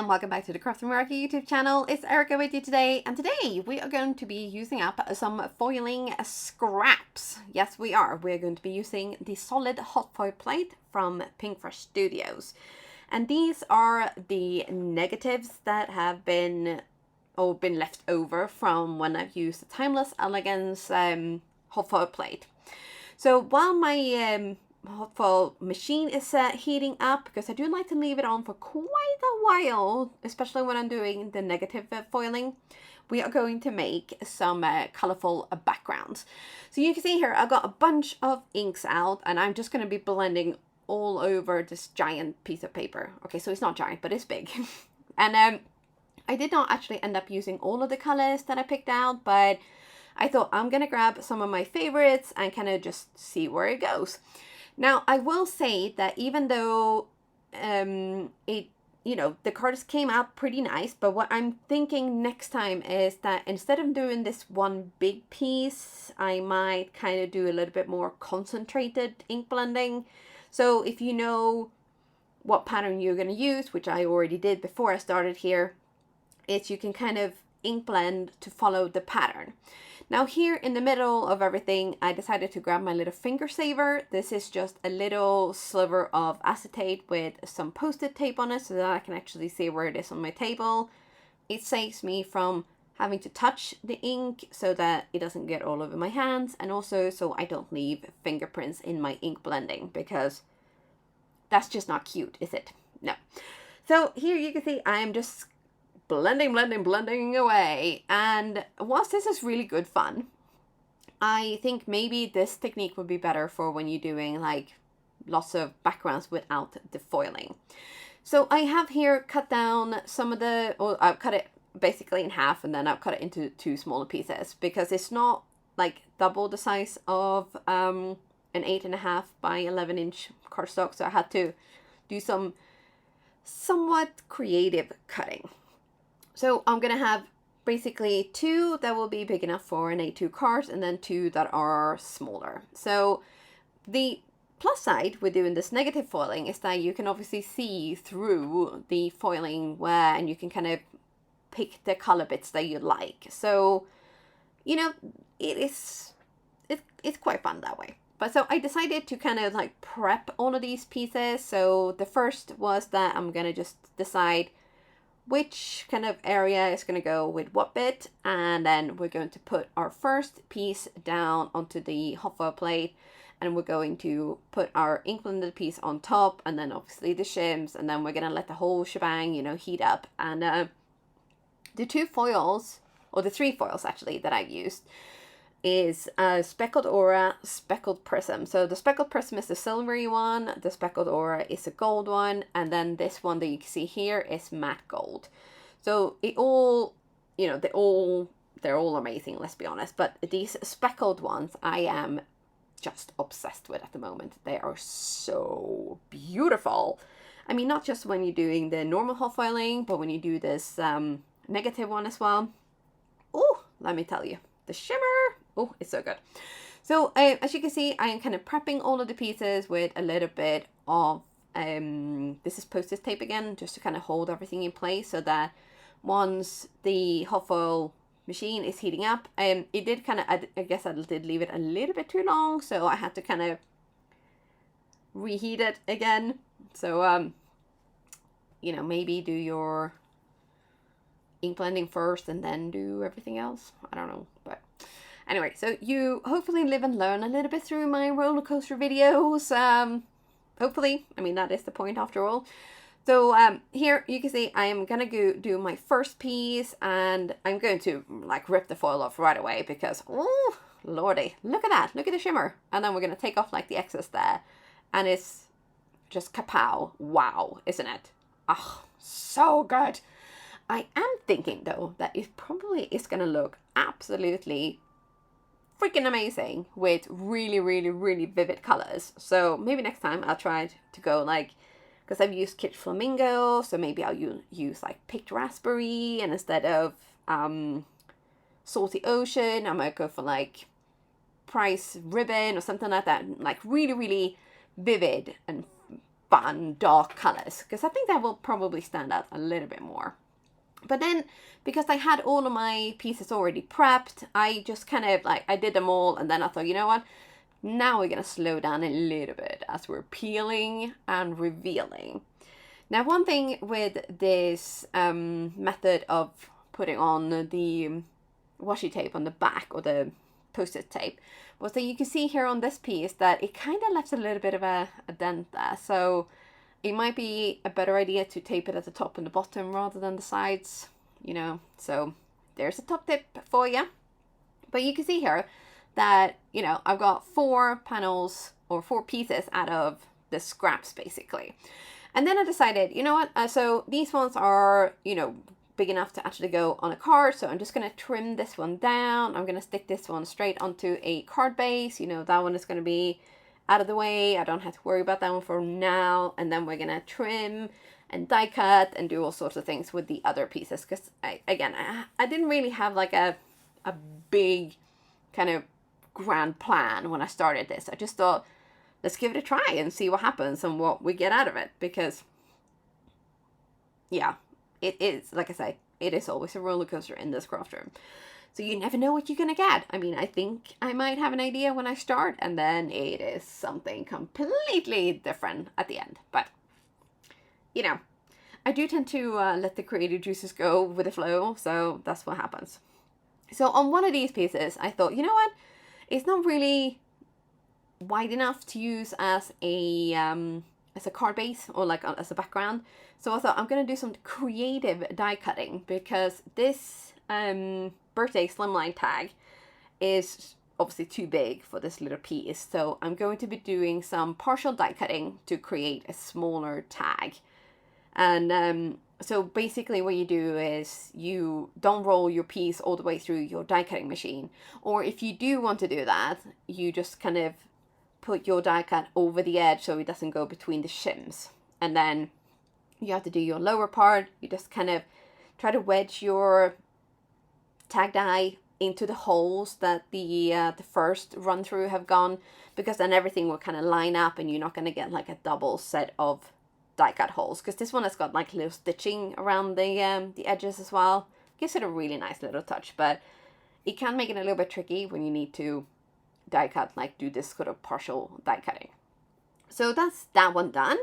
and welcome back to the Crafty Meraki YouTube channel. It's Erica with you today, and today we are going to be using up some foiling scraps. Yes, we are. We're going to be using the solid hot foil plate from Pinkfresh Studios. And these are the negatives that have been left over from when I've used the Timeless Elegance hot foil plate. So while my hot foil machine is heating up, because I do like to leave it on for quite a while, especially when I'm doing the negative foiling, we are going to make some colorful backgrounds. So you can see here I've got a bunch of inks out, and I'm just going to be blending all over this giant piece of paper. Okay, so it's not giant, but it's big. And I did not actually end up using all of the colors that I picked out, but I thought I'm going to grab some of my favorites and kind of just see where it goes. Now, I will say that even though the cards came out pretty nice, but what I'm thinking next time is that instead of doing this one big piece, I might kind of do a little bit more concentrated ink blending. So if you know what pattern you're going to use, which I already did before I started here, is you can kind of ink blend to follow the pattern. Now here in the middle of everything, I decided to grab my little finger saver. This is just a little sliver of acetate with some post-it tape on it so that I can actually see where it is on my table. It saves me from having to touch the ink so that it doesn't get all over my hands, and also so I don't leave fingerprints in my ink blending, because that's just not cute, is it? No. So here you can see I am just blending away. And whilst this is really good fun, I think maybe this technique would be better for when you're doing like lots of backgrounds without the foiling. So I have here cut down some of the, or I've cut it basically in half, and then I've cut it into two smaller pieces because it's not like double the size of an 8.5 by 11 inch cardstock. So I had to do some somewhat creative cutting. So I'm going to have basically two that will be big enough for an A2 card, and then two that are smaller. So the plus side with doing this negative foiling is that you can obviously see through the foiling and you can kind of pick the color bits that you like. So, you know, it's quite fun that way. But so I decided to kind of like prep all of these pieces. So the first was that I'm going to just decide which kind of area is going to go with what bit, and then we're going to put our first piece down onto the hot foil plate, and we're going to put our ink blended piece on top, and then obviously the shims, and then we're going to let the whole shebang, heat up. And the two foils, or the three foils actually that I've used, is Speckled Aura, Speckled Prism. So the Speckled Prism is the silvery one, the Speckled Aura is a gold one, and then this one that you can see here is matte gold. So it all, they're all amazing, let's be honest. But these speckled ones I am just obsessed with at the moment. They are so beautiful. I mean, not just when you're doing the normal hot foiling, but when you do this negative one as well. Oh, let me tell you, the shimmer. Oh, it's so good. So as you can see, I am kind of prepping all of the pieces with a little bit of, this is post-it tape again, just to kind of hold everything in place so that once the hot foil machine is heating up, it did kind of, I guess I did leave it a little bit too long, so I had to kind of reheat it again. So, maybe do your ink blending first and then do everything else. I don't know, but anyway, so you hopefully live and learn a little bit through my roller coaster videos. Hopefully, I mean, that is the point after all. So here you can see I am gonna go do my first piece, and I'm going to like rip the foil off right away because, oh lordy, look at that, look at the shimmer. And then we're gonna take off like the excess there, and it's just kapow. Wow, isn't it? Oh, so good. I am thinking though that it probably is gonna look absolutely freaking amazing with really vivid colors. So maybe next time I'll try to go like, because I've used Kitsch Flamingo, so maybe I'll use like picked raspberry, and instead of salty ocean, I might go for like price ribbon or something like that, like really vivid and fun dark colors, because I think that will probably stand out a little bit more. But then, because I had all of my pieces already prepped, I just kind of like, I did them all, and then I thought, you know what, now we're gonna slow down a little bit as we're peeling and revealing. Now, one thing with this method of putting on the washi tape on the back, or the post-it tape, was that you can see here on this piece that it kind of left a little bit of a dent there. So it might be a better idea to tape it at the top and the bottom rather than the sides, you know. So there's a top tip for you. But you can see here that, you know, I've got 4 panels or 4 pieces out of the scraps basically. And then I decided, you know what, so these ones are, you know, big enough to actually go on a card. So I'm just going to trim this one down. I'm going to stick this one straight onto a card base. You know, that one is going to be out of the way. I don't have to worry about that one for now. And then we're going to trim and die cut and do all sorts of things with the other pieces. Because I didn't really have like a big kind of grand plan when I started this. I just thought, let's give it a try and see what happens and what we get out of it. Because, yeah, it is, like I say, it is always a roller coaster in this craft room. So you never know what you're going to get. I mean, I think I might have an idea when I start, and then it is something completely different at the end. But, you know, I do tend to let the creative juices go with the flow, so that's what happens. So on one of these pieces, I thought, you know what? It's not really wide enough to use as a card base or like as a background. So I thought I'm going to do some creative die cutting, because this birthday slimline tag is obviously too big for this little piece. So I'm going to be doing some partial die cutting to create a smaller tag. And so basically what you do is you don't roll your piece all the way through your die cutting machine. Or if you do want to do that, you just kind of put your die cut over the edge so it doesn't go between the shims. And then you have to do your lower part. You just kind of try to wedge your tag die into the holes that the first run through have gone, because then everything will kind of line up and you're not going to get like a double set of die cut holes, because this one has got like little stitching around the edges as well. Gives it a really nice little touch, but it can make it a little bit tricky when you need to die cut, like do this sort of partial die cutting. So that's that one done.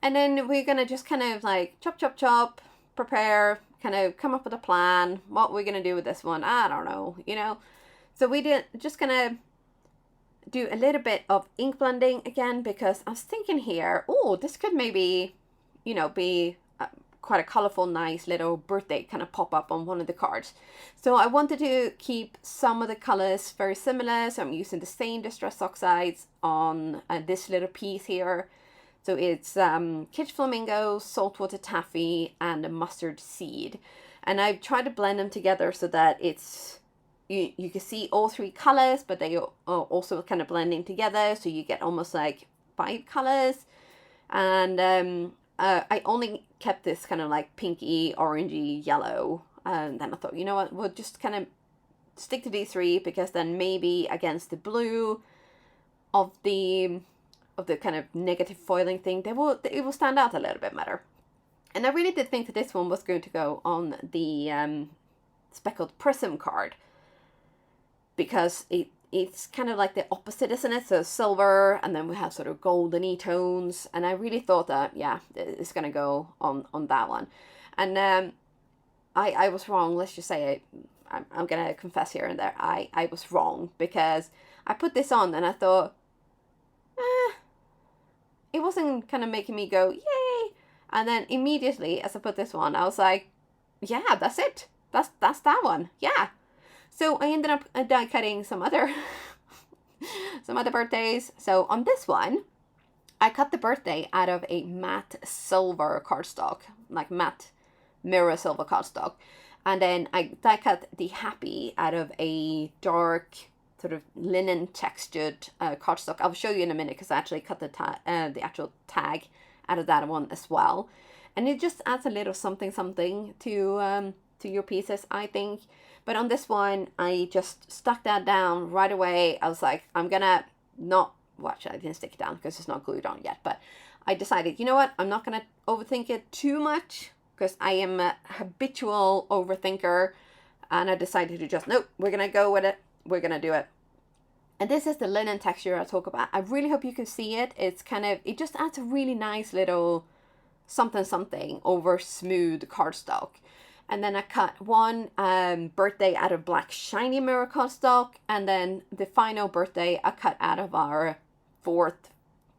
And then we're gonna just kind of like chop, prepare, kind of come up with a plan, what we're gonna do with this one. I don't know, you know. So we did just gonna do a little bit of ink blending again, because I was thinking here, oh, this could maybe, you know, be quite a colorful, nice little birthday kind of pop up on one of the cards. So I wanted to keep some of the colors very similar. So I'm using the same Distress Oxides on this little piece here. So it's Kitsch Flamingo, Saltwater Taffy, and a Mustard Seed. And I've tried to blend them together so that it's, you can see all 3 colors, but they are also kind of blending together. So you get almost like 5 colors. And I only kept this kind of like pinky, orangey, yellow. And then I thought, you know what, we'll just kind of stick to these 3, because then maybe against the blue of the kind of negative foiling thing, it will stand out a little bit better. And I really did think that this one was going to go on the Speckled Prism card, because it's kind of like the opposite, isn't it? So silver, and then we have sort of goldeny tones, and I really thought that, yeah, it's going to go on that one. And I was wrong. Let's just say I'm going to confess here and there. I was wrong, because I put this on and I thought, it wasn't kind of making me go, yay. And then immediately as I put this one, I was like, yeah, that's it. That's that one. Yeah. So I ended up die cutting some other birthdays. So on this one, I cut the birthday out of a matte silver cardstock, like matte mirror silver cardstock. And then I die cut the happy out of a dark sort of linen textured cardstock. I'll show you in a minute, because I actually cut the actual tag out of that one as well. And it just adds a little something to your pieces, I think. But on this one, I just stuck that down right away. I was like, I'm gonna not, watch, I didn't stick it down because it's not glued on yet, but I decided, you know what, I'm not going to overthink it too much because I am a habitual overthinker. And I decided to just, nope, we're going to go with it. We're going to do it. And this is the linen texture I talk about. I really hope you can see it. It's kind of, it just adds a really nice little something something over smooth cardstock. And then I cut one birthday out of black shiny mirror cardstock. And then the final birthday I cut out of our fourth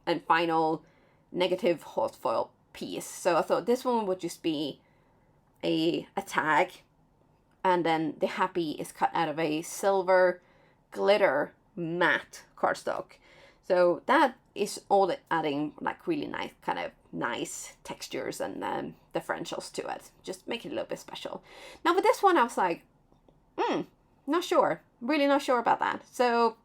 and final negative hot foil piece. So I thought this one would just be a tag. And then the happy is cut out of a silver glitter matte cardstock. So that is all adding like really nice kind of nice textures and differentials to it. Just make it a little bit special. Now with this one I was like, not sure. Really not sure about that. So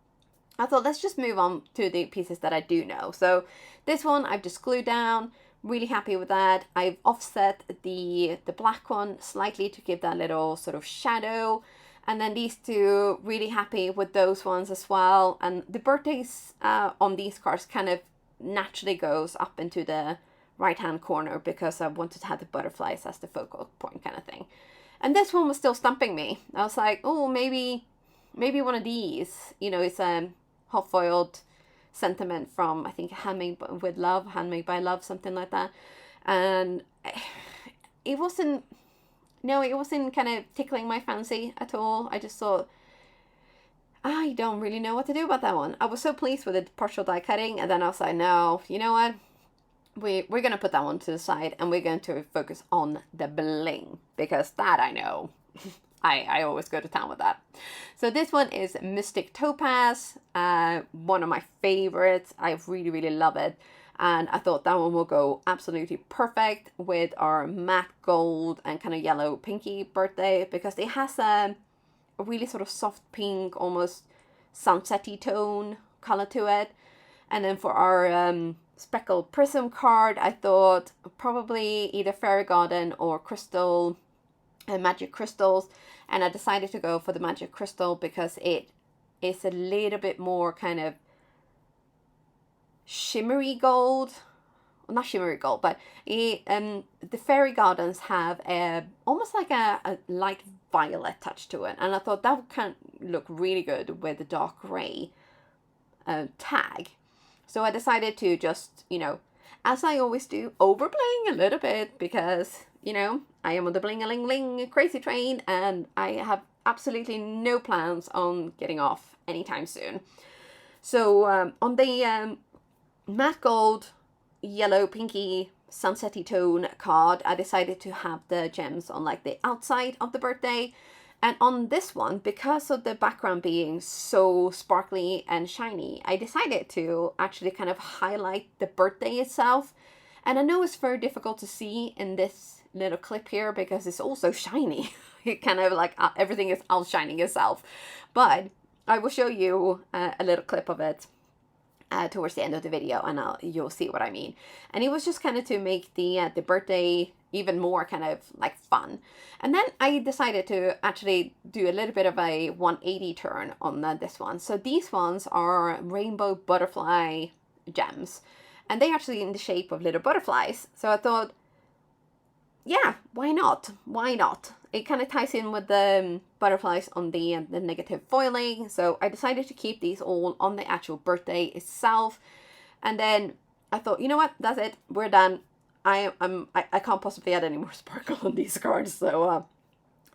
I thought let's just move on to the pieces that I do know. So this one I've just glued down. Really happy with that. I've offset the black one slightly to give that little sort of shadow. And then these two, really happy with those ones as well. And the birthdays on these cards kind of naturally goes up into the right hand corner because I wanted to have the butterflies as the focal point kind of thing. And this one was still stumping me. I was like, oh, maybe one of these, you know, it's a hot foiled sentiment from, I think, Handmade with Love, Handmade by Love, something like that. And it wasn't kind of tickling my fancy at all. I just thought, I don't really know what to do about that one. I was so pleased with the partial die cutting, and then I was like, no, you know what? We're going to put that one to the side, and we're going to focus on the bling, because that I know. I always go to town with that. So this one is Mystic Topaz, one of my favorites. I really, really love it. And I thought that one will go absolutely perfect with our matte gold and kind of yellow pinky birthday, because it has a really sort of soft pink, almost sunsetty tone color to it. And then for our Speckled Prism card, I thought probably either Fairy Garden or Crystal and Magic Crystals. And I decided to go for the Magic Crystal because it is a little bit more kind of shimmery gold. Well, not shimmery gold, but the Fairy Gardens have almost like a light violet touch to it. And I thought that would kind of look really good with the dark gray tag. So I decided to just, you know, as I always do, over bling a little bit because, you know, I am on the bling-a-ling-ling crazy train and I have absolutely no plans on getting off anytime soon. So on the matte gold, yellow, pinky, sunsetty tone card, I decided to have the gems on like the outside of the birthday. And on this one, because of the background being so sparkly and shiny, I decided to actually kind of highlight the birthday itself. And I know it's very difficult to see in this little clip here because it's also shiny. It kind of like everything is outshining itself. But I will show you a little clip of it towards the end of the video, and you'll see what I mean. And it was just kind of to make the birthday even more kind of like fun. And then I decided to actually do a little bit of a 180 turn on this one. So these ones are rainbow butterfly gems, and they're actually in the shape of little butterflies. So I thought, yeah, why not? Why not? It kind of ties in with the butterflies on the negative foiling. So I decided to keep these all on the actual birthday itself. And then I thought, you know what? That's it. We're done. I can't possibly add any more sparkle on these cards. So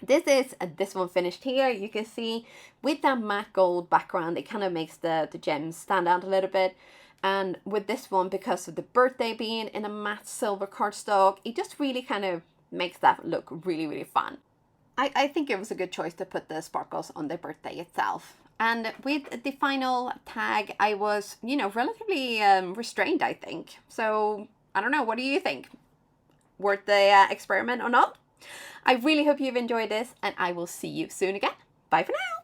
this is this one finished here. You can see with that matte gold background, it kind of makes the gems stand out a little bit. And with this one, because of the birthday being in a matte silver cardstock, it just really kind of makes that look really, really fun. I think it was a good choice to put the sparkles on the birthday itself. And with the final tag, I was, you know, relatively restrained, I think. So, I don't know, what do you think? Worth the experiment or not? I really hope you've enjoyed this, and I will see you soon again. Bye for now!